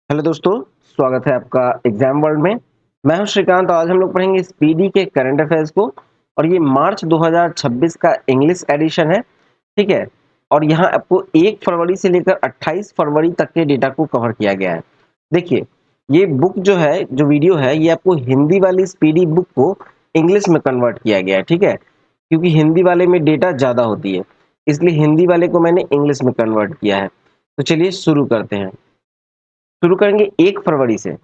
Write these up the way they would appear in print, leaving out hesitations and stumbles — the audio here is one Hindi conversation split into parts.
हेलो दोस्तों, स्वागत है आपका एग्जाम वर्ल्ड में। मैं हूं श्रीकांत। आज हम लोग पढ़ेंगे स्पीडी के करंट अफेयर्स को और ये मार्च 2026 का इंग्लिश एडिशन है। ठीक है। और यहाँ आपको 1 फरवरी से लेकर 28 फरवरी तक के डेटा को कवर किया गया है। देखिए, ये बुक जो है, जो वीडियो है, ये आपको हिंदी वाली स्पीडी बुक को इंग्लिश में कन्वर्ट किया गया है। ठीक है, क्योंकि हिंदी वाले में डेटा ज्यादा होती है, इसलिए हिंदी वाले को मैंने इंग्लिश में कन्वर्ट किया है। तो चलिए शुरू करते हैं। शुरू करेंगे 1 फरवरी से।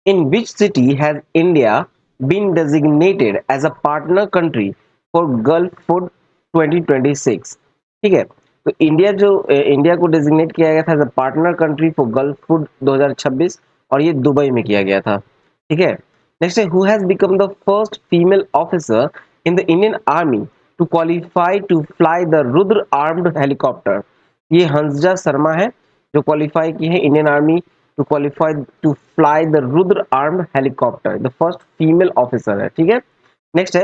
In which city has India been designated as a partner country for gulf food 2026। ठीक है, तो इंडिया को डेजिग्नेट किया गया था as a partner country for gulf food 2026 और ये दुबई में किया गया था। ठीक है। नेक्स्ट है, who has become the first female officer in the Indian army to qualify to fly the Rudra armed helicopter. ये हंसजा शर्मा है जो क्वालिफाई की है Indian army to qualify to fly the Rudra armed helicopter. The first female officer है। ठीक है। नेक्स्ट है,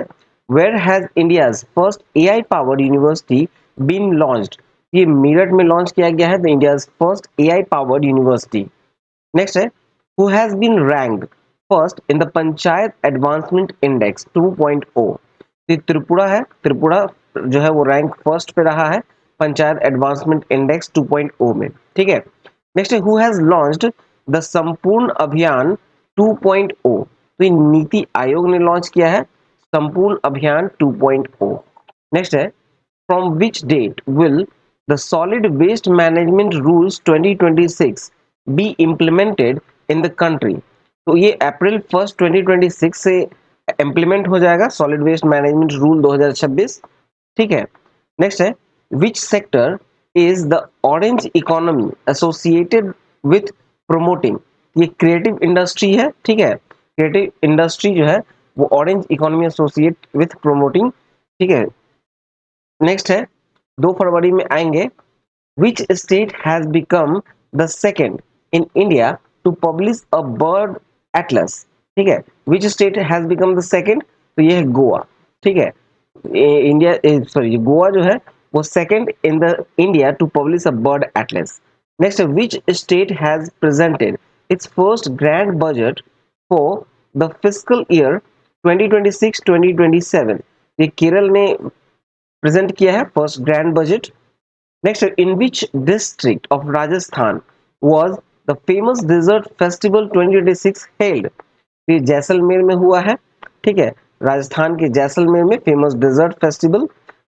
where has India's first AI powered university been launched? ये मेरठ में लॉन्च किया गया है, the India's first AI powered university. Next है, who has been ranked first in the panchayat advancement index 2.0? ये त्रिपुरा है। त्रिपुरा जो है वो रैंक फर्स्ट पे रहा है पंचायत एडवांसमेंट इंडेक्स 2.0 में। ठीक है। नेक्स्ट है, हु हैज लॉन्च्ड द संपूर्ण अभियान 2.0? तो ये नीति आयोग ने लॉन्च किया है संपूर्ण अभियान 2.0। नेक्स्ट है, from which date will the solid waste management rules 2026 be implemented in the country? तो ये अप्रैल 1 2026 से इम्प्लीमेंट हो जाएगा सॉलिड वेस्ट मैनेजमेंट रूल 2026। ठीक है। नेक्स्ट है, which sector is the orange economy associated with promoting? ये क्रिएटिव इंडस्ट्री है। ठीक है, क्रिएटिव इंडस्ट्री जो है वो orange economy associate with promoting. ठीक है। नेक्स्ट है, 2 फरवरी में आएंगे, which state has become the second in India to publish a bird atlas? ठीक है, which state has become the second? तो ये है गोवा। ठीक है, इंडिया सॉरी गोवा जो है वो second in the India to publish a bird atlas. Next, which state has presented its first grand budget for the fiscal year 2026-2027? ये केरल ने प्रेजेंट किया है first grand budget. Next, in which district of Rajasthan was the famous desert festival 2026 held? ये जैसलमेर में हुआ है। ठीक है, राजस्थान के जैसलमेर में फेमस डेजर्ट फेस्टिवल।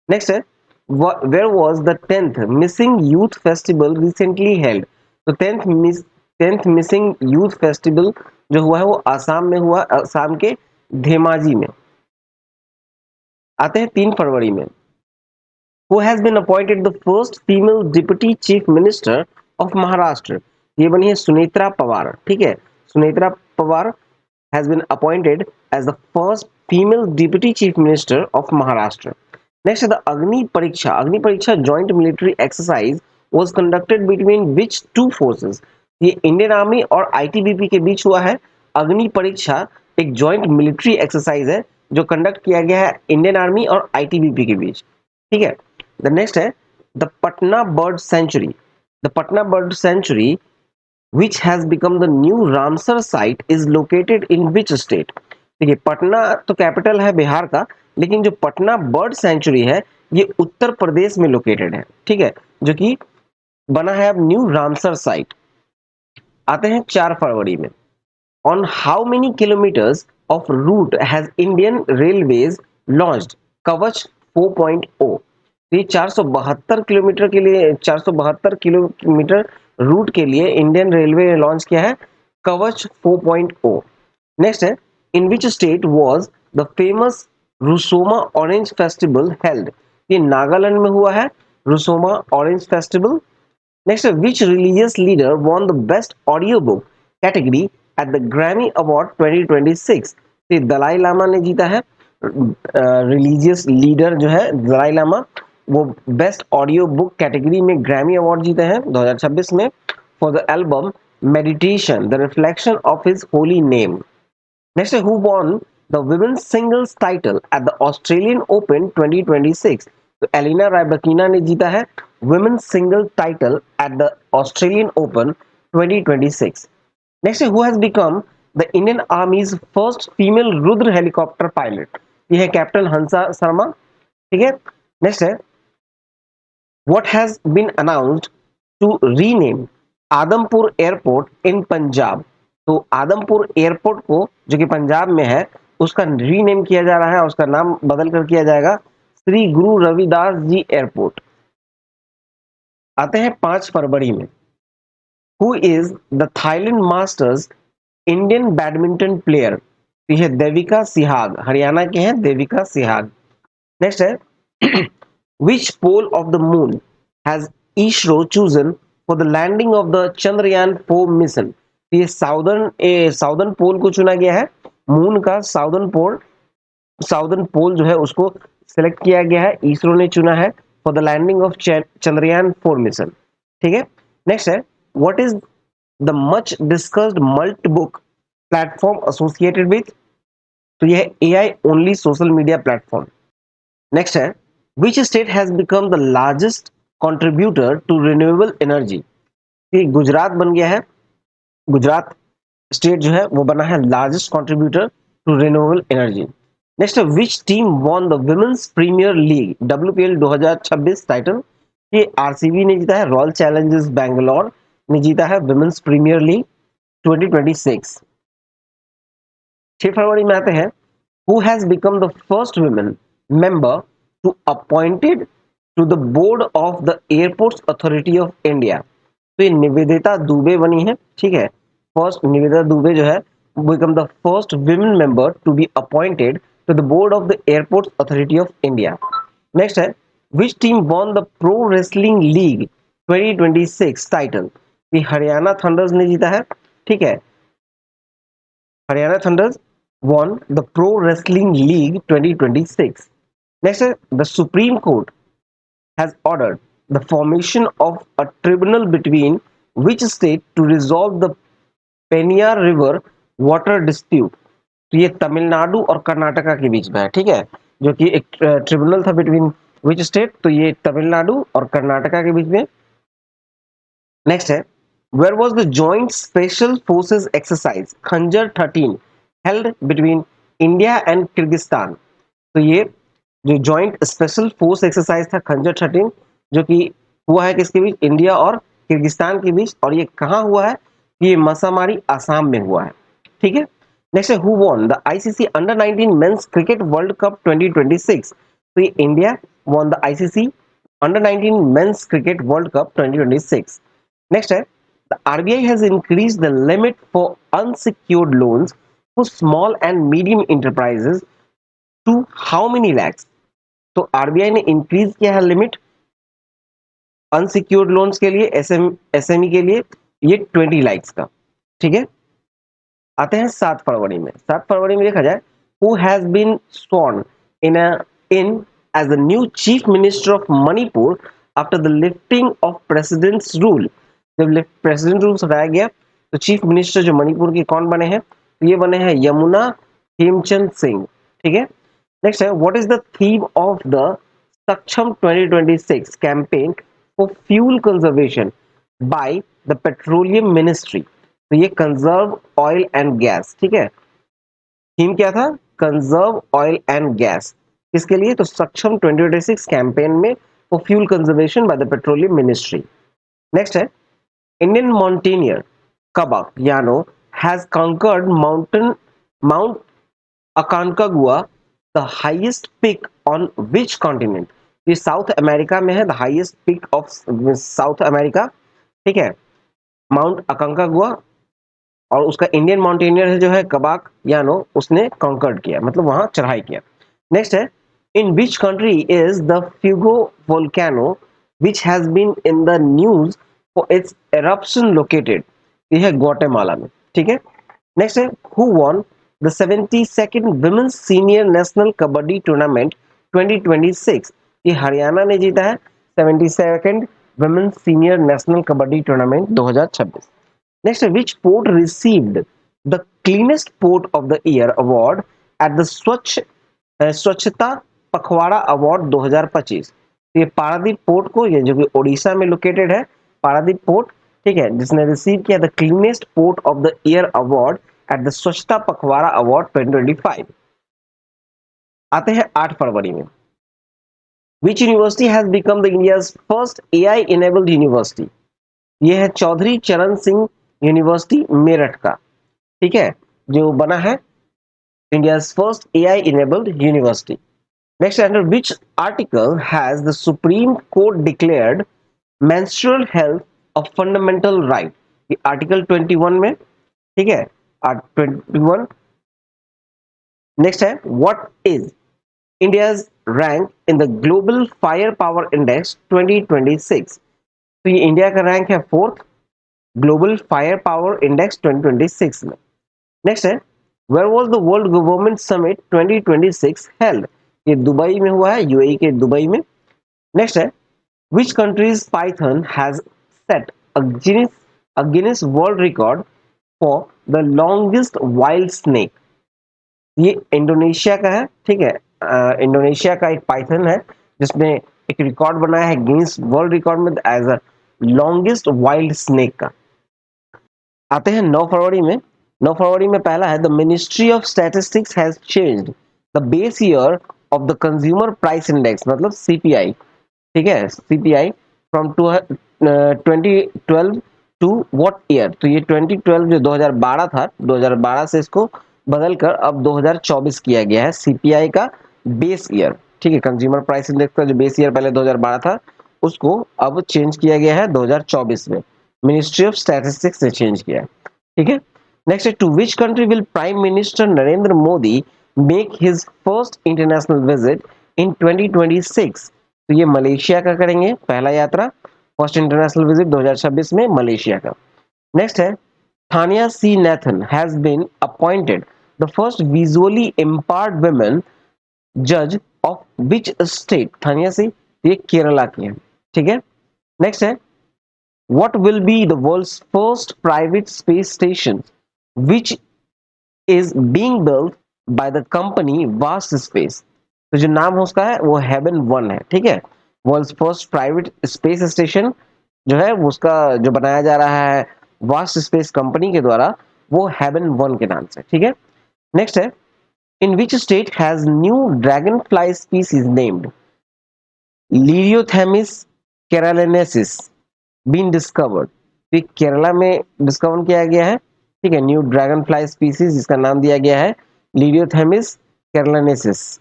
नेक्स्ट है, where was the 10th Mising youth festival recently held? तो 10th मिसिंग यूथ फेस्टिवल जो हुआ है वो आसाम में हुआ, आसाम के धेमाजी में। आते हैं 3 फरवरी में। who has been appointed the first female deputy chief minister of Maharashtra? ये बनी है सुनेत्रा पवार। ठीक है, Sunetra Pawar has been appointed as the first female deputy chief minister of Maharashtra. Next, the Agni Pariksha. Agni Pariksha joint military exercise was conducted between which two forces? ये इंडियन आर्मी और आईटीबीपी के बीच हुआ है। अग्नि परीक्षा एक जॉइंट मिलिट्री एक्सरसाइज है जो कंडक्ट किया गया है इंडियन आर्मी और आईटीबीपी के बीच। ठीक है। द नेक्स्ट है, the Patna bird sanctuary. The Patna bird sanctuary which has become the new Ramsar site is located in which state? देखिए, पटना तो कैपिटल है बिहार का, लेकिन जो पटना बर्ड सेंचुरी है ये उत्तर प्रदेश में लोकेटेड है। ठीक है, जो कि बना है अब न्यू रामसर साइट। आते हैं 4 फरवरी में। On how many kilometres of route has Indian railways launched Kavach 4.0? ये 472 किलोमीटर के लिए 472 किलोमीटर रूट के लिए इंडियन रेलवे ने लॉन्च किया है कवच 4.0। नेक्स्ट है, in which state was the famous Rusoma orange festival held? ये नागालैंड में हुआ है रुसोमा ऑरेंज फेस्टिवल। नेक्स्ट है, which religious leader won the best audio book category at the Grammy award 2026? ये दलाई लामा ने जीता है। रिलीजियस लीडर जो है दलाई लामा, वो बेस्ट ऑडियो बुक कैटेगरी में ग्रैमी अवार्ड जीते हैं 2026 में for the album meditation the reflection of his holy name. Next, who won the women's singles title at the Australian Open 2026? तो एलिना रायबकीना ने जीता है women's single title at the Australian Open 2026। Next, who has become the Indian army's first female Rudra helicopter pilot? ये है कैप्टन हंसा शर्मा। ठीक है। नेक्स्ट है, what has been announced to rename Adampur airport in Punjab? तो आदमपुर एयरपोर्ट को, जो कि पंजाब में है, उसका रीनेम किया जा रहा है, उसका नाम बदल कर किया जाएगा श्री गुरु रविदास जी एयरपोर्ट। आते हैं 5 फरवरी में। Who is the Thailand masters Indian badminton player? तो यह देविका सिहाग, हरियाणा के हैं देविका सिहाग। नेक्स्ट है, which pole of the moon has ISRO chosen for the landing of the Chandrayaan-4 mission? ये साउदर्न पोल को चुना गया है, मून का साउदर्न पोल जो है उसको सिलेक्ट किया गया है, इसरो ने चुना है for the landing of Chandrayaan 4 mission. ठीक है। नेक्स्ट है, what is the much discussed Moltbook platform associated with? तो यह AI only social media platform. Next है, which state has become the largest contributor to renewable energy? Gujarat बन गया है, गुजरात स्टेट जो है वो बना है largest contributor to renewable energy. Next है, which team won the women's premier league WPL 2026 title? ये आरसीबी ने जीता है, रॉयल चैलेंजर्स बैंगलोर ने जीता है विमेंस प्रीमियर लीग 2026। 6 फरवरी में आते हैं, who has become the first woman member to appointed to the board of the Airports Authority of India? तो ये निवेदिता दुबे बनी है। ठीक है, फर्स्ट निवेदिता दुबे जो है become the first women member to be appointed to the board of the Airports Authority of India. Next है, which team won the Pro Wrestling League 2026 title? ये हरियाणा थंडर्स ने जीता है। ठीक है, Haryana thunder's won the Pro Wrestling League 2026. Next, the Supreme Court has ordered the formation of a tribunal between which state to resolve the Peñar River water dispute? तो ये तमिलनाडु और कर्नाटका के बीच में है। ठीक है, जो कि एक ट्रिब्यूनल था बिटवीन विच स्टेट? तो ये तमिलनाडु और कर्नाटका के बीच में। नेक्स्ट है, where was the joint special forces exercise Khanjar 13 held between India and Kyrgyzstan? तो ये जो जॉइंट स्पेशल फोर्स एक्सरसाइज था खंजर 13, जो कि हुआ है किसके बीच? इंडिया और किर्गिस्तान के बीच। और ये कहाँ हुआ है? ये मसामारी आसाम में हुआ है। ठीक है। नेक्स्ट है, who won the ICC under 19 men's cricket world cup 2026? तो ये India won the ICC under 19 men's cricket world cup 2026। Next है, the RBI has increased the limit for unsecured loans for small and medium enterprises to how many lakhs? तो आरबीआई ने इंक्रीज किया है लिमिट अनसिक्योर्ड लोन्स के लिए, एसएमई के लिए, ये 20 लाख का। ठीक है। आते हैं 7 फरवरी में। 7 फरवरी में देखा जाए, who has been sworn in as the new chief minister of Manipur after the lifting of president's rule? जब प्रेसिडेंट रूल हटाया गया तो चीफ मिनिस्टर जो मणिपुर के कौन बने हैं? तो ये बने हैं यमुना हेमचंद सिंह। ठीक है। नेक्स्ट है, what is the theme of the सक्षम 2026 campaign for fuel conservation by the petroleum ministry? तो ये कंजर्व ऑयल एंड गैस। ठीक है, थीम क्या था? Conserve oil and gas. किसके लिए? तो सक्षम 2026 कैंपेन में for fuel conservation by the petroleum ministry. Next है, Indian mountaineer Kabak Yano has conquered Mount Aconcagua, the highest peak on which continent? ये साउथ अमेरिका में है, the highest peak of south America. ठीक है, माउंट अकांकागुआ। और उसका इंडियन माउंटेनियर है जो है कबाक यानो, उसने कॉन्कर्ड किया, मतलब वहां चढ़ाई किया। नेक्स्ट है, in which country is the Fuego volcano which has been in the news for its eruption located? ये है ग्वाटेमाला में। ठीक है। नेक्स्ट है, who won the 72nd women's senior national kabaddi tournament 2026? ये हरियाणा ने जीता है 72nd women's senior national kabaddi tournament 2026। Next, which port received the cleanest port of the year award at the स्वच्छता पखवाड़ा अवार्ड 2025? ये पारादीप पोर्ट को, ये जो कि ओडिशा में लोकेटेड है, पारादीप पोर्ट ठीक है, जिसने रिसीव किया the cleanest port of the year award at the स्वच्छता पखवाड़ा अवार्ड 2025। आते हैं 8 फरवरी में। Which university has become the India's first AI enabled university? ये है चौधरी चरण सिंह यूनिवर्सिटी मेरठ का, ठीक है, जो बना है India's first AI enabled university. Next, under which article has the supreme court declared menstrual health a fundamental right? ये आर्टिकल 21 में, ठीक है, 21। नेक्स्ट है, what is India's rank in the global fire power index 2026? तो ये इंडिया का रैंक है 4th global fire power index 2026 में। नेक्स्ट है, where was the world government summit 2026 held? ये दुबई में हुआ है, यूएई के दुबई में। नेक्स्ट है, which country's python has set a Guinness World Record for the longest wild snake? ये इंडोनेशिया का है, ठीक है, इंडोनेशिया का एक पाइथन है जिसने एक रिकॉर्ड बनाया है गिनीज वर्ल्ड रिकॉर्ड में as a longest wild snake का। आते हैं 9 फरवरी में। 9 फरवरी में पहला है, the ministry of statistics has changed the base year of the consumer price index, मतलब सीपीआई, ठीक है, CPI from 2012 to what year? तो ये 2012 जो 2012 था, 2012 से इसको बदलकर अब 2024 किया गया है सीपीआई का बेस ईयर, ठीक है। कंज्यूमर प्राइस इंडेक्स का जो बेस ईयर पहले 2012 था उसको अब चेंज किया गया है 2024 में, मिनिस्ट्री ऑफ स्टैटिस्टिक्स ने चेंज किया है, ठीक है। नेक्स्ट है, to which country will prime minister Narendra Modi make his first international visit in 2026? तो ये मलेशिया का करेंगे पहला यात्रा, फर्स्ट इंटरनेशनल विजिट 2026 में मलेशिया का। नेक्स्ट है, Thaniya C Nathan has been appointed the first visually impaired women जज of which state? Thaniya C, ये केरला की है, ठीक है। नेक्स्ट है, what will be the world's first private space station which is being built by the company Vast Space? तो जो नाम है उसका है वो हेवन 1 है, ठीक है। World's first private space station जो है उसका जो बनाया जा रहा है वास्ट स्पेस कंपनी के द्वारा, वो हेवन 1 के नाम से, ठीक है। नेक्स्ट है, in which state has new dragon fly species named Lyriothemis keralensis been discovered? तो केरला में डिस्कवर किया गया है, ठीक है, न्यू ड्रैगन फ्लाई स्पीसीज जिसका नाम दिया गया है लीरियोथेमिस केरालेनेसिस।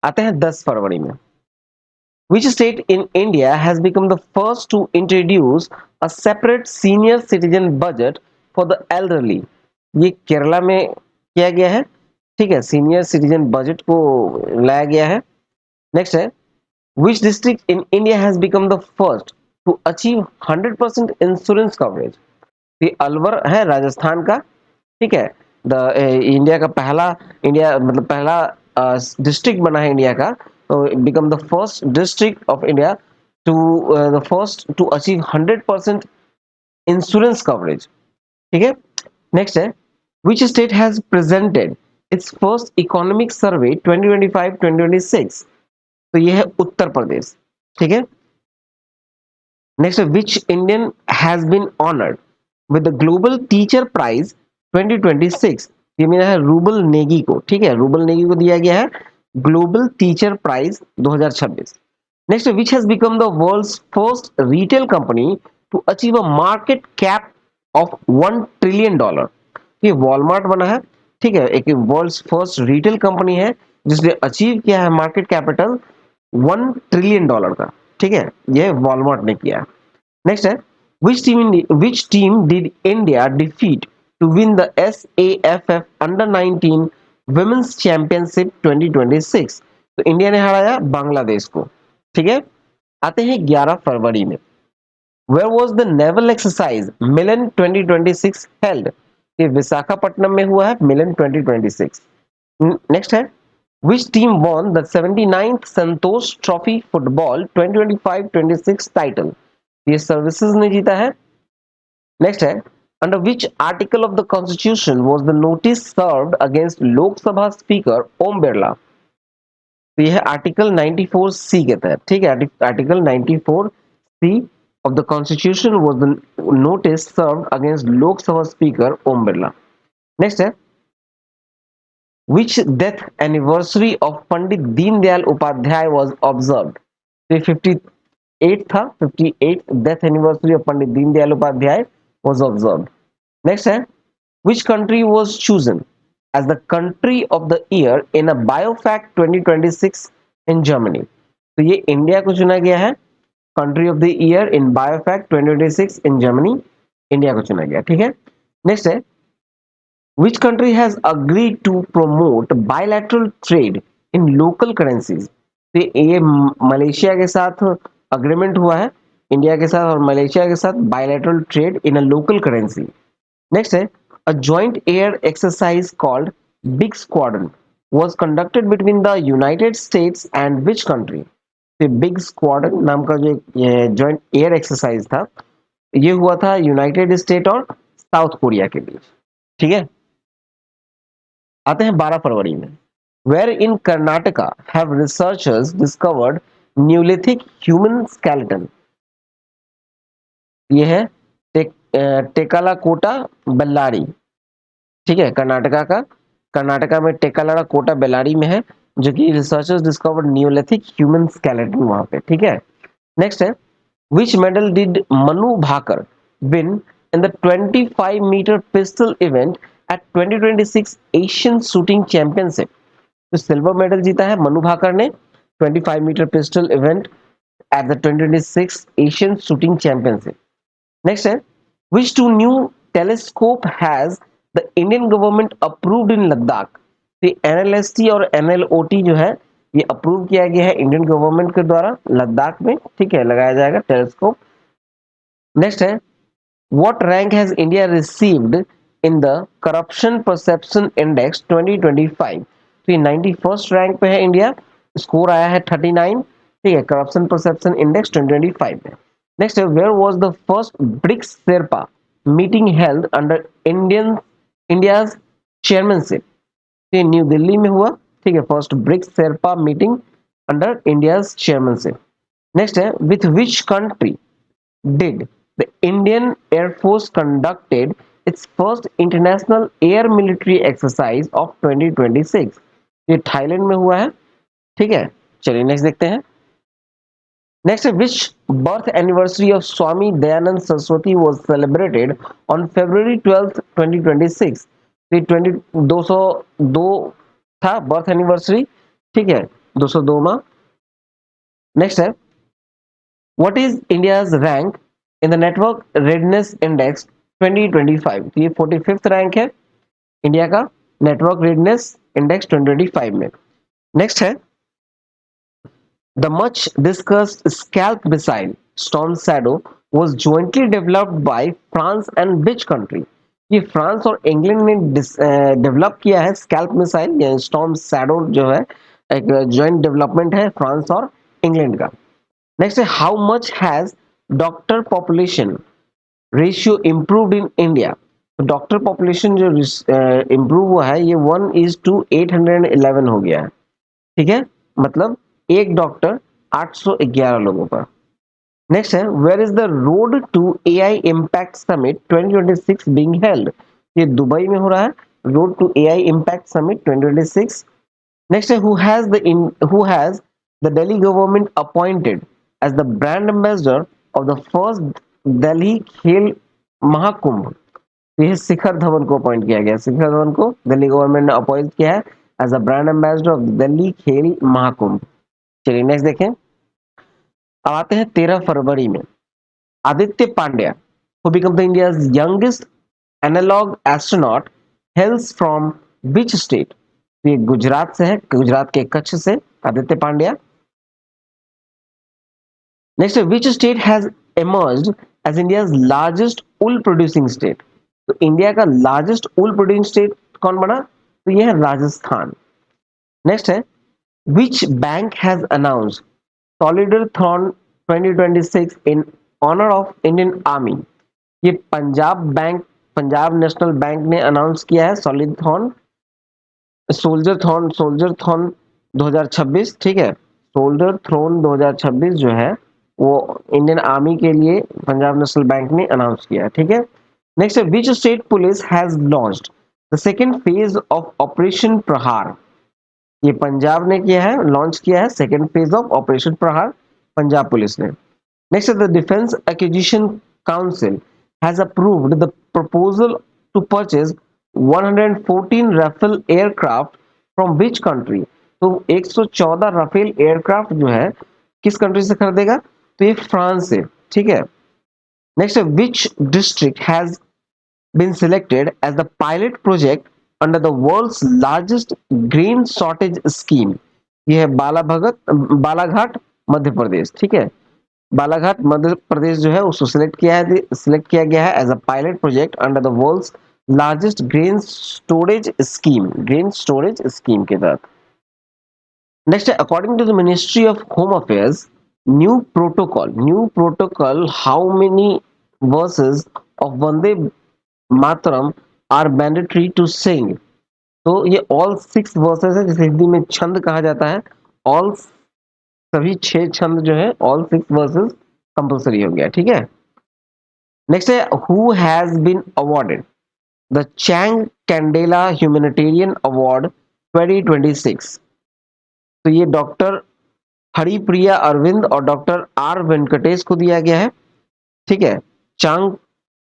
आते हैं 10 फरवरी में। Which state in India has become the first to introduce a separate senior citizen budget for the elderly? ये केरला में किया गया है, ठीक है, सीनियर सिटीजन बजट को लाया गया है। नेक्स्ट है, which district in India has become the first to achieve 100% insurance coverage? ये अलवर है राजस्थान का, ठीक है, द इंडिया का पहला, इंडिया मतलब पहला डिस्ट्रिक्ट बना है इंडिया का, तो become the first district of India to the first to achieve 100% insurance coverage, ठीक है। नेक्स्ट है, which state has presented its first economic survey 2025-2026? तो ये है उत्तर प्रदेश, ठीक है। नेक्स्ट है, which Indian has been honoured with the global teacher prize 2026? ये मिला है रूबल नेगी को, ठीक है, रूबल नेगी को दिया गया है global teacher prize 2026। Next, which has become the world's first retail company to achieve a market cap of $1 trillion? ये वॉलमार्ट बना है, ठीक है, एक वर्ल्ड्स फर्स्ट रिटेल कंपनी है जिसने अचीव किया है मार्केट कैपिटल $1 ट्रिलियन का, ठीक है, ये वॉलमार्ट ने किया है। नेक्स्ट है, which team did India defeat to win the SAFF Under 19 Women's Championship 2026? तो इंडिया ने हराया बांग्लादेश को, ठीक है। आते हैं 11 फरवरी में। Where was the naval exercise Milan 2026 held? ये विशाखापट्टनम में हुआ है मिलन 2026। नेक्स्ट है, which team won the 79th Santosh trophy football 2025-26 title? ये सर्विसेज ने जीता है। नेक्स्ट है, under which article of the constitution was the notice served against Lok Sabha speaker Om Birla? तो यह है आर्टिकल 94 सी के तहत, ठीक है, article 94 C of the Constitution was the notice served against Lok Sabha Speaker Om Birla. Next है, which death anniversary of Pandit Deen Dayal Upadhyay was observed? तो 58 था, 58th death anniversary of Pandit Deen Dayal Upadhyay was observed. Next है, which country was chosen as the country of the year in a BioFact 2026 in Germany? तो ये इंडिया को चुना गया है country of the year in बायोफैक्ट 2026 इन जर्मनी, इंडिया को चुना गया, ठीक है। नेक्स्ट है, which country has agreed to promote bilateral trade in local currencies? तो ये मलेशिया के साथ अग्रीमेंट हुआ है, इंडिया के साथ और मलेशिया के साथ bilateral trade in a local currency. Next है, a joint air exercise called big squadron was conducted between the United States and which country? तो बिग स्क्वाड्रन नाम का जो जॉइंट एयर एक्सरसाइज था ये हुआ था यूनाइटेड स्टेट और साउथ कोरिया के बीच, ठीक है। आते हैं 12 फरवरी में, where in Karnataka have researchers discovered neolithic human skeleton. ये है टेकालाकोटा बेल्लारी, ठीक है, कर्नाटका में टेकालाकोटा बेल्लारी में है, जो कि researchers discovered neolithic human skeleton वहां पे, ठीक है। नेक्स्ट है, which medal did Manu Bhaker win in the 25-meter pistol event at 2026 Asian Shooting Championship? तो सिल्वर मेडल जीता है मनु भाकर ने 25 metre pistol event at the 2026 Asian shooting championship. Next है, which two new telescope has the Indian government approved in Ladakh? तो NLST और NLOT जो है ये अप्रूव किया गया है इंडियन गवर्नमेंट के द्वारा लद्दाख में, ठीक है, लगाया जाएगा टेलीस्कोप। नेक्स्ट है, what rank has India received in the corruption perception index 2025? तो ये 91st रैंक पे है इंडिया, स्कोर आया है 39, ठीक है, करप्शन परसेप्शन इंडेक्स 2025 में। नेक्स्ट है, where was the first BRICS sherpa meeting held under India's chairmanship? ये न्यू दिल्ली में हुआ, ठीक है, first BRICS sherpa meeting under India's chairmanship. Next है, with which country did the Indian air force conducted its first international air military exercise of 2026? ये थाईलैंड में हुआ है, ठीक है। चलिए नेक्स्ट देखते हैं। नेक्स्ट है, which birth anniversary of Swami Dayanand Saraswati was celebrated on February 12th 2026? 202 था बर्थ एनिवर्सरी, ठीक है, 202वां। नेक्स्ट है, what is India's rank in the network readiness index 2025? तो ये 45th रैंक है इंडिया का नेटवर्क रेडनेस इंडेक्स 2025 में। नेक्स्ट है, the much discussed scalp missile storm shadow was jointly developed by France and which country? ये फ्रांस और इंग्लैंड ने डेवलप किया है स्कैल्प मिसाइल या स्टॉर्म शैडो जो है एक जॉइंट डेवलपमेंट है फ्रांस और इंग्लैंड का। नेक्स्ट है, how much has doctor population ratio improved in India? Doctor population जो इम्प्रूव हुआ है ये 1:811 हो गया है, ठीक है, मतलब एक डॉक्टर 811 लोगों पर। नेक्स्ट है, where is the road to AI impact summit 2026 being held? ये दुबई में हो रहा है, road to AI impact summit 2026। Next है, who has the Delhi government appointed as the brand ambassador of the first Delhi खेल महाकुंभ? तो ये शिखर धवन को अपॉइंट किया गया, शिखर धवन को दिल्ली गवर्नमेंट ने अपॉइंट किया है as a brand ambassador of Delhi Khel Mahakumbh. चलिए नेक्स्ट देखें। अब आते हैं 13 फरवरी में, Aditya Pandya who become the India's youngest analog astronaut hails from which state? ये गुजरात से है, गुजरात के कच्छ से आदित्य पांड्या। नेक्स्ट है, which state has emerged as India's largest wool producing state? तो इंडिया का लार्जेस्ट wool producing state कौन बना? तो ये है राजस्थान। नेक्स्ट है, which bank has announced Solidarthon 2026 in honor of Indian Army? ये Punjab bank, Punjab national bank ने अनाउंस किया है सोल्जर थॉन 2026, ठीक है, सोल्जर थ्रोन 2026 जो है वो इंडियन आर्मी के लिए पंजाब नेशनल बैंक ने अनाउंस किया, ठीक है। नेक्स्ट है which state police has launched the second phase of operation प्रहार। ये पंजाब ने किया है, लॉन्च किया है second phase of operation Prahar, Punjab police ने। नेक्स्ट है the defence acquisition council has approved the proposal to purchase 114 Rafale aircraft from which country. तो 114 राफेल एयरक्राफ्ट जो है किस कंट्री से खरीदेगा, तो ये फ्रांस से, ठीक है। नेक्स्ट है which district has been selected as the pilot project under the world's largest grain shortage scheme। ये है बालाघाट मध्य प्रदेश, ठीक है। बालाघाट मध्य प्रदेश जो है उसको सिलेक्ट किया गया है as a pilot project under the world's largest grain storage scheme के तहत। नेक्स्ट है according to the ministry of home affairs new protocol how many verses of Vande Mataram are mandatory to sing. तो ये ऑल 6 वर्सेस है जिसे हिंदी में छंद कहा जाता है। ऑल सभी 6 छंद जो है ऑल 6 वर्सेस कंपलसरी हो गया, ठीक है। नेक्स्ट है who has been awarded the Chang Candela humanitarian award 2026। तो ये डॉक्टर हरिप्रिया अरविंद और डॉक्टर आर वेंकटेश को दिया गया है, ठीक है। चांग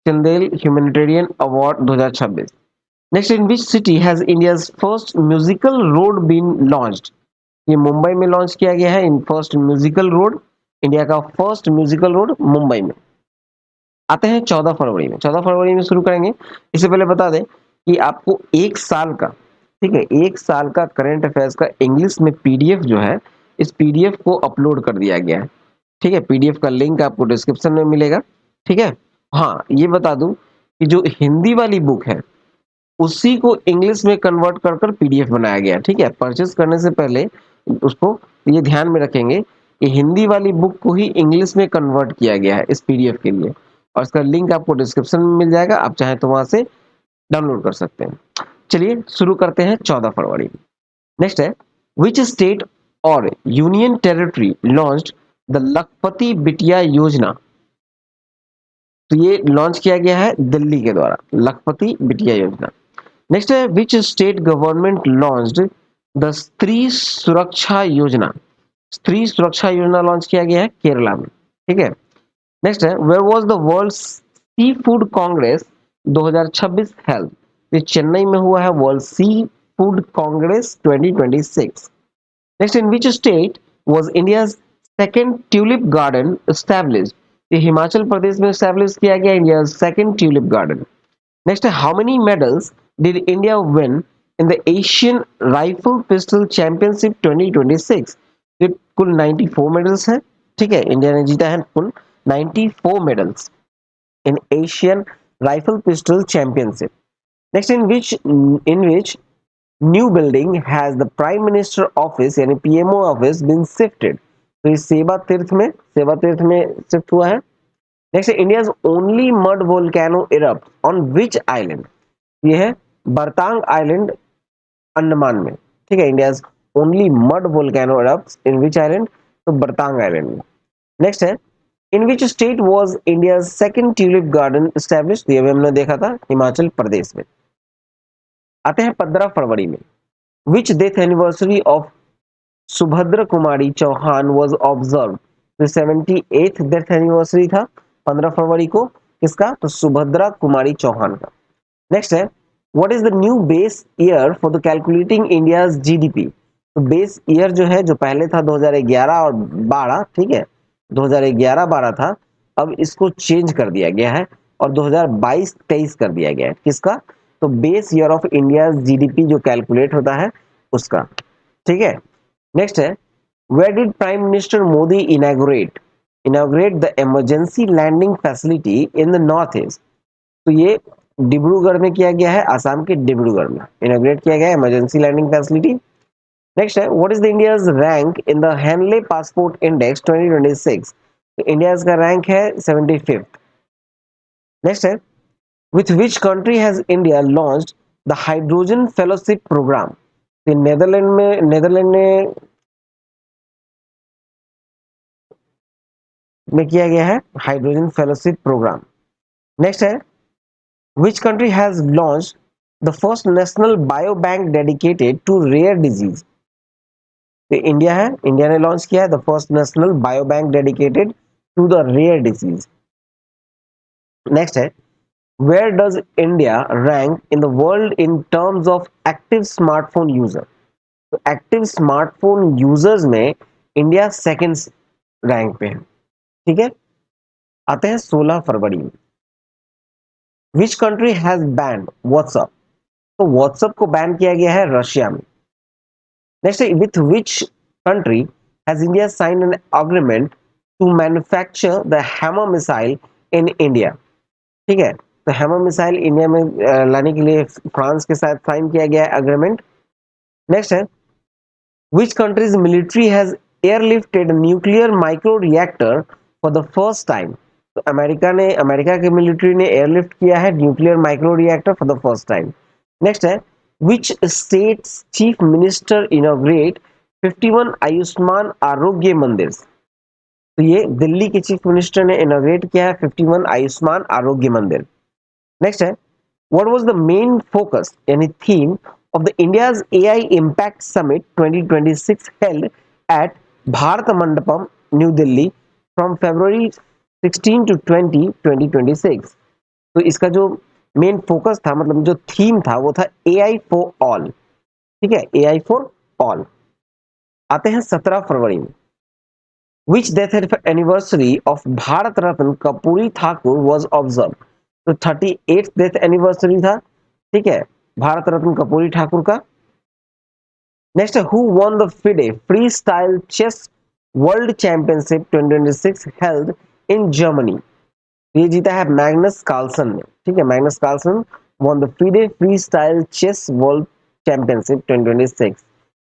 Chandel humanitarian award 2026। Next in which city has India's first musical road been launched. ये मुंबई में लॉन्च किया गया है in first musical road, India का फर्स्ट म्यूजिकल रोड मुंबई में। आते हैं 14 फरवरी में, 14 फरवरी में शुरू करेंगे। इससे पहले बता दें कि आपको एक साल का, ठीक है, एक साल का करंट अफेयर्स का इंग्लिश में पीडीएफ जो है, इस पीडीएफ को अपलोड कर दिया गया है, ठीक है। पीडीएफ का लिंक आपको डिस्क्रिप्शन में मिलेगा, ठीक है। हाँ, ये बता दूं कि जो हिंदी वाली बुक है उसी को इंग्लिश में कन्वर्ट कर कर पीडीएफ बनाया गया, ठीक है। परचेज करने से पहले उसको ये ध्यान में रखेंगे कि हिंदी वाली बुक को ही इंग्लिश में कन्वर्ट किया गया है इस पीडीएफ के लिए, और इसका लिंक आपको डिस्क्रिप्शन में मिल जाएगा, आप चाहें तो वहां से डाउनलोड कर सकते हैं। चलिए शुरू करते हैं 14 फरवरी। नेक्स्ट है विच स्टेट और यूनियन टेरिटरी लॉन्च्ड द लखपति बिटिया योजना। तो ये लॉन्च किया गया है दिल्ली के द्वारा, लखपति बिटिया योजना। नेक्स्ट है which state government launched the स्त्री सुरक्षा योजना। स्त्री सुरक्षा योजना लॉन्च किया गया है केरला में, ठीक है। नेक्स्ट है where was the world seafood congress 2026 held. ये चेन्नई में हुआ है world seafood congress 2026। Next in which state was India's second tulip garden established. ये हिमाचल प्रदेश में एस्टैब्लिश किया गया India second tulip garden. Next, how many medals did India win in the Asian Rifle Pistol Championship 2026? ये कुल 94 मेडल्स हैं, ठीक है। इंडिया ने जीता है कुल 94 medals in Asian rifle pistol championship. Next in which new building has the prime minister office यानी पीएमओ ऑफिस बीन शिफ्टेड। तो ये सेवा तीर्थ में शिफ्ट हुआ है। Next India's only mud volcano erupt on which island. ये है बरतांग आइलैंड अंडमान में, ठीक है। India's only mud volcano erupts in which island, तो बरतांग आइलैंड में। नेक्स्ट है in which state was India's second tulip garden established. ये भी हमने देखा था हिमाचल प्रदेश में। आते हैं 15 फरवरी में विच death anniversary of Subhadra Kumari Chauhan was observe. तो 78th डेथ एनिवर्सरी था 15 फरवरी को, किसका, तो सुभद्रा कुमारी चौहान का। नेक्स्ट है what is the new base year for the calculating India's GDP. तो बेस ईयर जो है, जो पहले था 2011 और 12, ठीक है, 2011-12 था, अब इसको चेंज कर दिया गया है और 2022-23 कर दिया गया है, किसका, तो base year of India GDP जो कैलकुलेट होता है उसका, ठीक है। नेक्स्ट है where did prime minister Modi inaugurate the emergency landing facility in the north east. तो ये डिब्रूगढ़ में किया गया है, आसाम के डिब्रूगढ़ में इनॉग्रेट किया गया है इमरजेंसी लैंडिंग फैसिलिटी। नेक्स्ट है what is the India's rank in the Henley passport index 2026। तो इंडिया का रैंक है 75th। नेक्स्ट है with which country has India launched the hydrogen fellowship programme. Netherland ने में किया गया है हाइड्रोजन फेलोशिप प्रोग्राम। नेक्स्ट है, which country has launch the first national bio bank dedicated to rare disease? तो इंडिया है, इंडिया ने लॉन्च किया है the first national bio bank dedicated to the rare disease. Next है, where does India rank in the world in terms of active smartphone user? तो एक्टिव स्मार्टफोन यूजर्स में इंडिया सेकंड रैंक पे है। ठीक है, आते हैं 16 फरवरी में। Which country has banned WhatsApp? तो व्हाट्सएप को बैन किया गया है रशिया में। नेक्स्ट है, with which country has India sign an agreement to manufacture the hammer missile in India? ठीक है, तो हैमर मिसाइल इंडिया में लाने के लिए फ्रांस के साथ साइन किया गया है एग्रीमेंट। नेक्स्ट है, which country's military has airlifted nuclear micro reactor for the first time? तो अमेरिका के मिलिट्री ने एयरलिफ्ट किया है nuclear micro reactor for the first time. Next है, which state's chief minister inaugurate 51 Ayushman आरोग्य मंदिर? तो ये दिल्ली के चीफ मिनिस्टर ने इनोग्रेट किया है 51 आयुष्मान आरोग्य मंदिर। नेक्स्ट है, what was the main focus and theme of the India's AI Impact Summit 2026 held at Bharat Mandapam, New Delhi from February 16 to 20, 2026? तो इसका जो मेन फोकस था, मतलब जो थीम था, वो था AI फॉर ऑल। ठीक है, AI फॉर ऑल। आते हैं 17 फरवरी में। Which death anniversary of Bharat Ratna Kapuri Thakur was observed? तो 38th डेथ एनिवर्सरी था, ठीक है, भारत रत्न कपूरी ठाकुर का। नेक्स्ट है, who won the FIDE free style chess world championship 2026 held in Germany? ये जीता है मैग्नस कार्लसन ने। ठीक है, Magnus Carlsen won the FIDE free style chess world championship 2026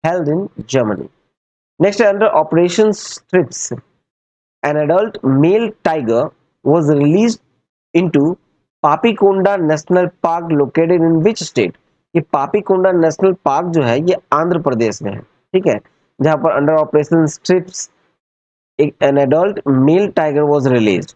held in Germany. Next है, under operation stripes an adult male tiger was released into Papikonda national park located in which state? ये पापीकोंडा नेशनल पार्क जो है ये आंध्र प्रदेश में है। ठीक है, जहां पर अंडर ऑपरेशन स्ट्रिप्स एक an adult male tiger was released.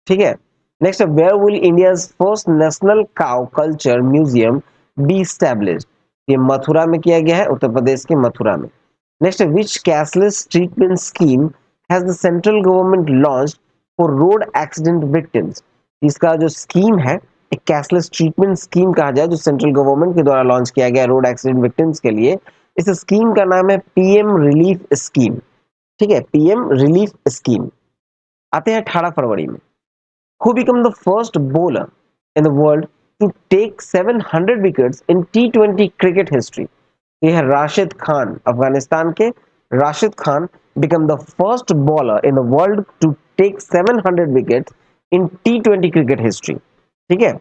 ठीक है, next, where will India's first national cow culture museum be established? ये मथुरा में किया गया है, उत्तर प्रदेश के मथुरा में। Next, which cashless treatment scheme has the central government launched for road accident victims? इसका जो स्कीम है, एक कैशलेस ट्रीटमेंट स्कीम कहा जाए, जो सेंट्रल गवर्नमेंट के द्वारा लॉन्च किया गया रोड एक्सीडेंट विक्टिम्स के लिए। इस स्कीम का नाम है पीएम रिलीफ स्कीम। ठीक है, पीएम रिलीफ स्कीम। आते हैं 18 फरवरी में। Who became the first bowler in the world to take 700 wickets in T20 cricket history? ये है राशिद खान, अफगानिस्तान के Rashid Khan become the first bowler in the world to take 700 wickets in T20 cricket history. ठीक है,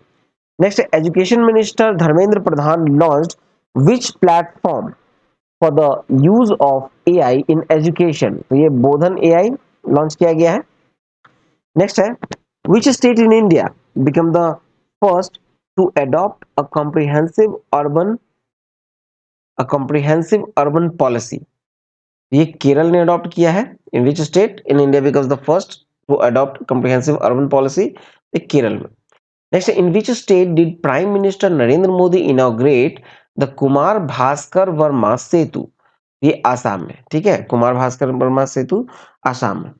next, education minister Dharmendra Pradhan launched which platform for the use of AI in education? तो ये बोधन एआई लॉन्च किया गया है। नेक्स्ट है, which state in India became the first to adopt a comprehensive urban policy? ये केरल ने अडॉप्ट किया है। In which state in India becomes the first to adopt comprehensive urban policy? Kerala में। Next, in which state did prime minister Narendra Modi inaugurate the Kumar Bhaskar Varma Setu? ये आसाम में। ठीक है, कुमार भास्कर वर्मा सेतु आसाम में।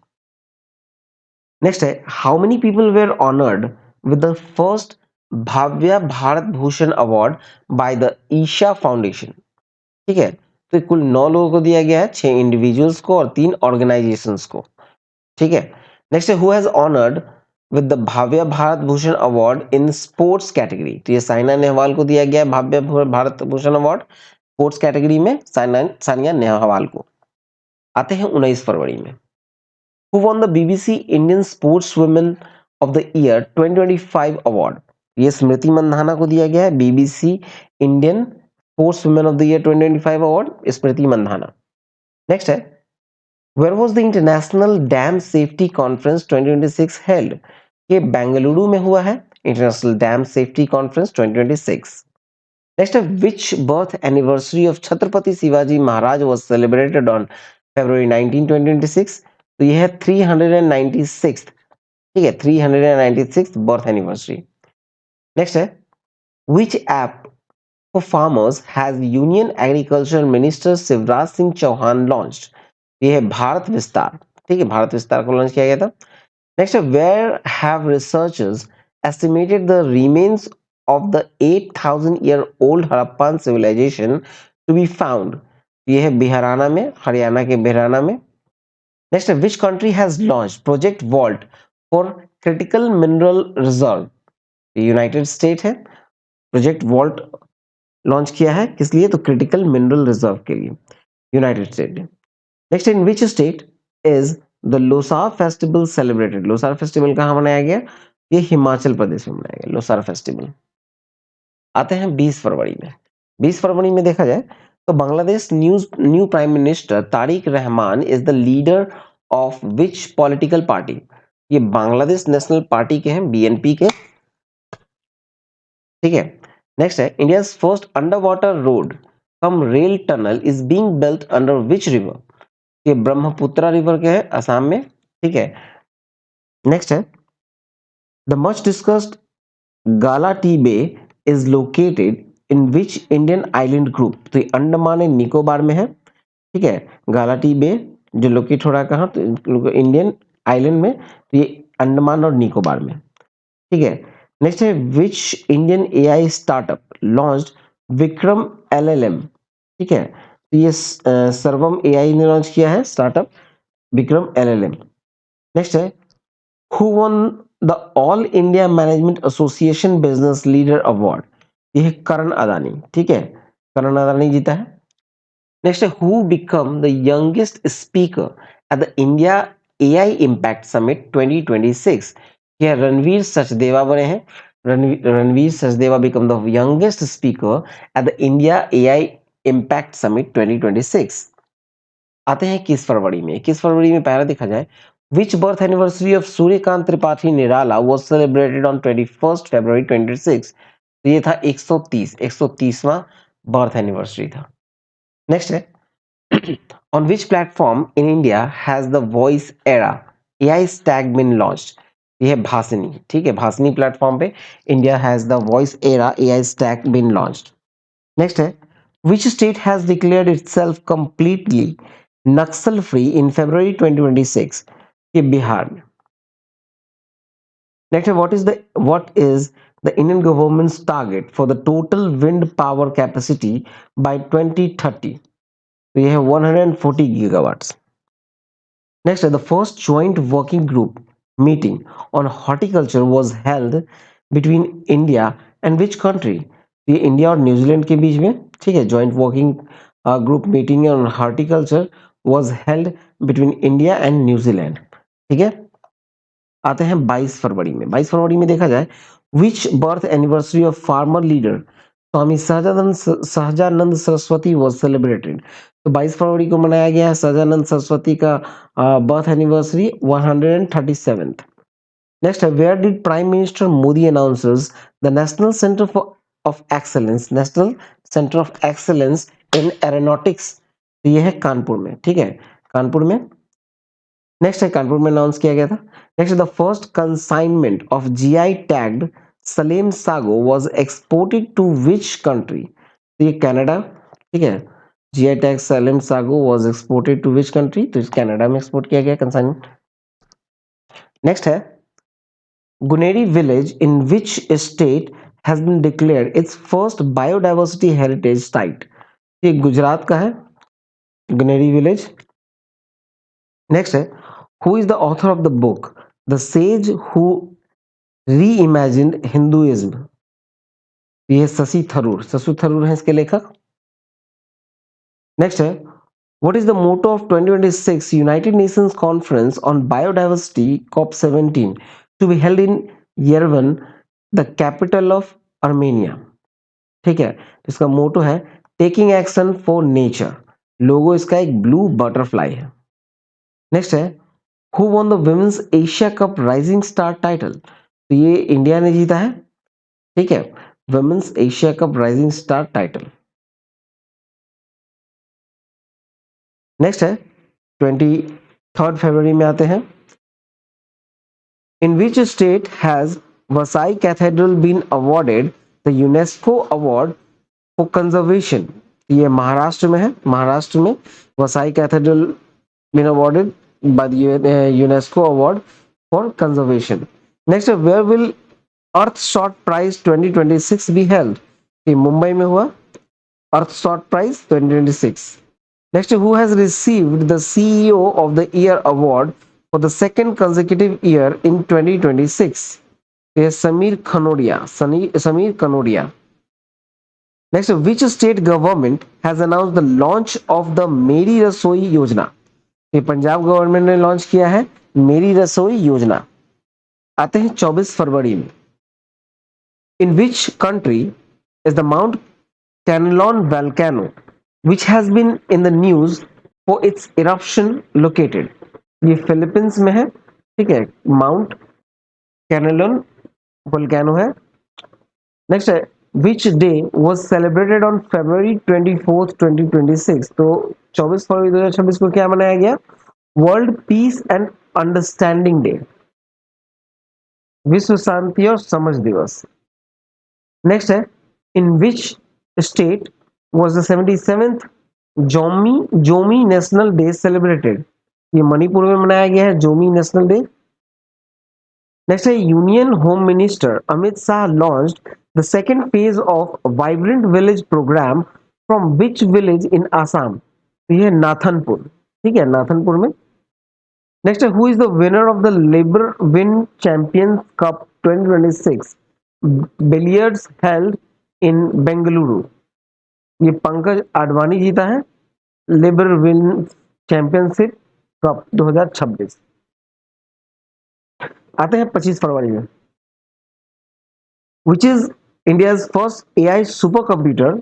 नेक्स्ट है, how many people were honoured with the first Bhavya Bharat Bhushan award by the Isha foundation? ठीक है, तो कुल 9 लोगों को दिया गया है, 6 इंडिविजुअल्स को और 3 ऑर्गेनाइजेशंस को। ठीक है, नेक्स्ट है, who has honoured with the Bhavya Bharat Bhushan award in sports category? तो ये साइना नेहवाल को दिया गया है Bhavya Bharat Bhushan award sports category में, सानिया नेहवाल को। आते हैं 19 फरवरी में। Who won the BBC Indian Sportswomen of the Year 2025 award? ये स्मृति मंधाना को दिया गया है BBC Indian sports women of the year 2025 award, Smriti Mandhana. Next है, where was the international dam safety conference 2026 held? ये बेंगलुरु में हुआ है international dam safety conference 2026। Next है, which birth anniversary of Chhatrapati Shivaji Maharaj was celebrated on February 19, 2026? तो ये है 396, ठीक है, 396 बर्थ एनिवर्सरी। नेक्स्ट है which app for farmers has union agriculture minister Shivraj Singh Chouhan launched. ये है भारत विस्तार, ठीक है, भारत विस्तार को लॉन्च किया गया था। नेक्स्ट है where have researchers estimated the remains of the 8,000 year old Harappan civilization to be found। ये है बिहाराना में, हरियाणा के बिहाराना में। नेक्स्ट है which country has launch project vault for critical mineral reserve. United State है, प्रोजेक्ट वॉल्ट लॉन्च किया है किस लिए, तो क्रिटिकल मिनरल रिजर्व के लिए, यूनाइटेड स्टेट ने। Next in which state is the Losar festival celebrated. Losar festival कहाँ मनाया गया, ये हिमाचल प्रदेश में मनाया गया लोसार फेस्टिवल। आते हैं 20 फरवरी में। 20 फरवरी में देखा जाए तो Bangladesh new prime minister Tariq Rahman is the leader of which political party. ये बांग्लादेश नेशनल पार्टी के हैं, बीएनपी के, ठीक है। नेक्स्ट है India first under water road cum rail tunnel is being built under which river. ये ब्रह्मपुत्रा रिवर के है असम में, ठीक है। नेक्स्ट है the much discussed Galathea bay is located in which Indian island group. तो ये अंडमान एंड निकोबार में है, ठीक है। गाला टी बे जो लोकेट हो रहा है कहाँ, तो इंडियन आइलैंड में, तो ये अंडमान और निकोबार में, ठीक है। नेक्स्ट है which Indian AI startup launched Vikram LLM, ठीक है। तो ये सर्वम एआई ने लॉन्च किया है स्टार्टअप विक्रम एलएलएम। नेक्स्ट है who one the all India management association business leader award. ये है करण अदानी, ठीक है, करण अदानी जीता है। नेक्स्ट है who become the youngest speaker at the India AI impact summit 2026। ये रणवीर सचदेवा बने हैं, Ranveer Sachdeva become the youngest speaker at the India AI impact summit 2026। आते हैं 21 फरवरी में। 21 फरवरी में पहला देखा जाए which birth anniversary of Suryakant Tripathi Nirala was celebrated on 21 February 2026। तो ये था 130वां बर्थ एनिवर्सरी था। नेक्स्ट है on which platform in India has the voice era AI stack been launched। ये है भाषिनी, ठीक है, भाषिनी प्लेटफॉर्म पे India has the voice era AI stack been launched। Next है which state has declared itself completely Naxal free in February 2026। ये बिहार में। नेक्स्ट है what is the Indian government's target for the total wind power capacity by 2030। तो ये है 140 गीगावाट्स। नेक्स्ट है the first joint working group meeting on horticulture was held between India and which country. ये इंडिया और न्यूजीलैंड के बीच में, ठीक है, joint working group meeting on horticulture was held between India and New Zealand, ठीक है। आते हैं 22 फरवरी में। 22 फरवरी में देखा जाए which birth anniversary of farmer leader Swami Sahajanand Saraswati was celebrated. तो 22 फरवरी को मनाया गया है सहजानंद सरस्वती का बर्थ एनिवर्सरी 137th। नेक्स्ट है where did prime minister Modi announces the national centre for of excellence, national centre of excellence in aeronautics. तो ये है कानपुर में, ठीक है, कानपुर में। नेक्स्ट है कानपुर में अनाउंस किया गया था। Next the first consignment of GI tagged Salem sago was exported to which country. तो ये कनाडा, ठीक है, GI tag Salem sago was exported to which country, तो कनाडा में एक्सपोर्ट किया गया कंसाइनमेंट। नेक्स्ट है Guneri village in which state has been declared its first biodiversity heritage site. ये गुजरात का है गुनेरी विलेज। नेक्स्ट है who is the author of the book the sage who reimagined Hinduism. ये शशि थरूर है इसके लेखक। नेक्स्ट है what is the motto of 2026 United Nations conference on biodiversity COP17 to be held in Yerevan the capital of Armenia, ठीक है। इसका मोटो है taking action for nature, logo इसका एक ब्लू बटरफ्लाई है। नेक्स्ट है who won the women's Asia cup rising star title. तो ये इंडिया ने जीता है, ठीक है, women's Asia cup rising star title. Next है 3 फरवरी में आते हैं। In which state has Vasai cathedral been awarded the UNESCO award for conservation? ये महाराष्ट्र में है, महाराष्ट्र में Vasai cathedral been awarded by the UNESCO award for conservation. Next, where will earthshot prize 2026 be held? ये मुंबई में हुआ, earthshot prize 2026। Next, who has received the CEO of the Year award for the second consecutive year in 2026? ये Sameer खनोडिया, Sameer Kanodia. Next, which state government has announced the launch of the मेरी रसोई योजना? ये पंजाब गवर्नमेंट ने लॉन्च किया है मेरी रसोई योजना। आते हैं 24 फरवरी में। In which country is the Mount Canelon volcano which has been in the news for its eruption located? ये फिलीपींस में है, ठीक है, माउंट कैनेलोन वोल्केनो है। नेक्स्ट है, which day was celebrated on February 24th 2026? तो 24 फरवरी 2026 को क्या मनाया गया? World peace and understanding day, विश्व शांति और समझ दिवस। नेक्स्ट है, in which state was the 77th Zomi national day celebrated? ये मणिपुर में मनाया गया है जोमी नेशनल डे। नेक्स्ट है, union home minister Amit Shah launched the second phase of vibrant village programme from which village in Assam? ये है नाथनपुर, ठीक है, नाथनपुर में। नेक्स्ट है, who is the winner of the labour win champions cup 2026 billiards held in Bengaluru? ये पंकज आडवाणी जीता है लेबर विन चैंपियनशिप कप 2026। आते हैं 25 फरवरी में। Which is India's first AI super computer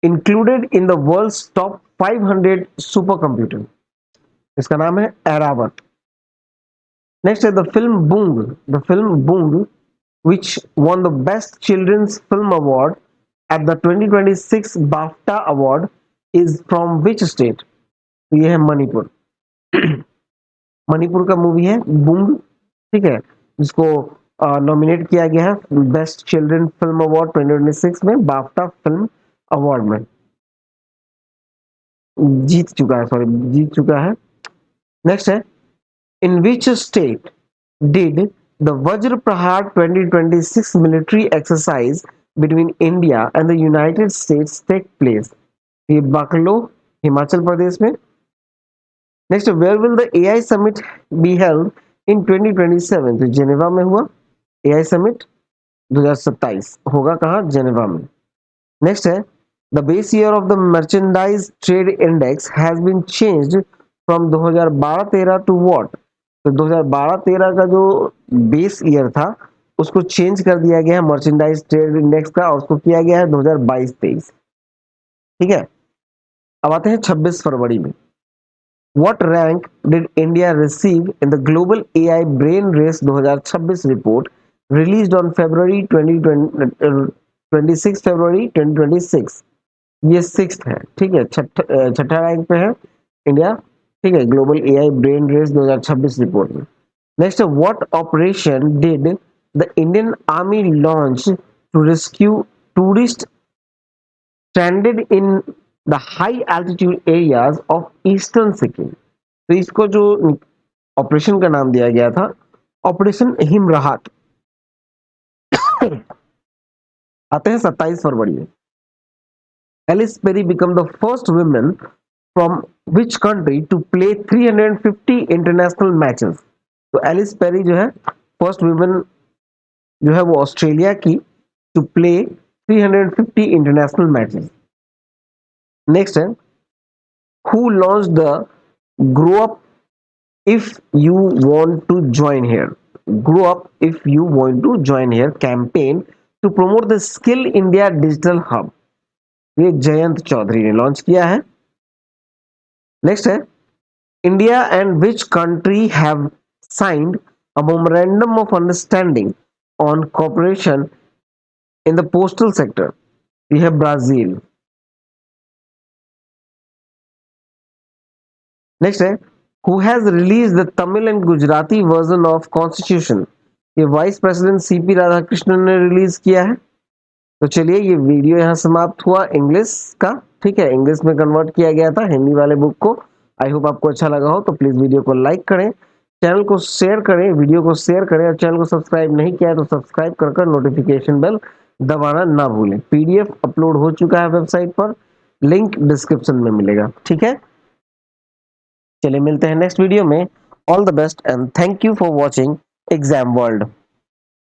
included in the world's top 500 super computer? इसका नाम है एरावत। नेक्स्ट है, the film Boong which won the best children's film award at the 2026 BAFTA award is from which state? तो ये है मणिपुर। मणिपुर का मूवी है बुंग, ठीक है, जिसको नॉमिनेट किया गया है बेस्ट चिल्ड्रन फिल्म अवार्ड 2026 में बाफ्टा फिल्म अवार्ड में। जीत चुका है। नेक्स्ट है, in which state did the Vajra Prahar 2026 military exercise between India and the United States take place? ये बकलो हिमाचल प्रदेश में। Next, where will the AI summit be held in 2027? तो जेनेवा में हुआ एआई समिट 2027 होगा कहाँ? जेनेवा में। नेक्स्ट है, the base year of the merchandise trade index has been changed from 2012-13 to what? तो 2012-13 का जो बेस ईयर था उसको चेंज कर दिया गया है मर्चेंडाइज ट्रेड इंडेक्स का, और उसको किया गया है 2022-23, ठीक है। अब आते हैं 26 फरवरी में। What rank did India receive in the Global AI Brain Race 2026 report released on February 26 February 2026? ये सिक्स्थ है, ठीक है, छठा रैंक पे है इंडिया, ठीक है, global AI brain race 2026 report में। Next, what operation did the Indian army launch to rescue tourist stranded in the high altitude areas of eastern Sikkim? तो इसको जो ऑपरेशन का नाम दिया गया था ऑपरेशन हिमराहट। आते हैं 27 फरवरी में। Ellyse Perry become the first women from which country to play 350 international matches? तो एलिस पेरी जो है फर्स्ट वुमेन जो है वो ऑस्ट्रेलिया की to play 350 international matches. Next है, who launch the grow up if you want to join here grow up if you want to join here campaign to promote the skill india digital hub? ये जयंत चौधरी ने लॉन्च किया है। नेक्स्ट है, India and which country have signed a memorandum of understanding on cooperation in the postal sector? ये है ब्राजील। नेक्स्ट है, who has release the Tamil and Gujarati version of constitution? ये वाइस प्रेसिडेंट सीपी राधाकृष्णन ने रिलीज किया है। तो चलिए ये वीडियो यहाँ समाप्त हुआ इंग्लिश का। ठीक है, इंग्लिश में कन्वर्ट किया गया था हिंदी वाले बुक को। आई होप आपको अच्छा लगा हो, तो प्लीज वीडियो को लाइक करें, चैनल को शेयर करें, वीडियो को शेयर करें, और चैनल को सब्सक्राइब नहीं किया है तो सब्सक्राइब कर नोटिफिकेशन बेल दबाना ना भूलें। पीडीएफ अपलोड हो चुका है वेबसाइट पर, लिंक डिस्क्रिप्शन में मिलेगा। ठीक है, चलिए मिलते हैं नेक्स्ट वीडियो में। All the best and thank you for watching exam world.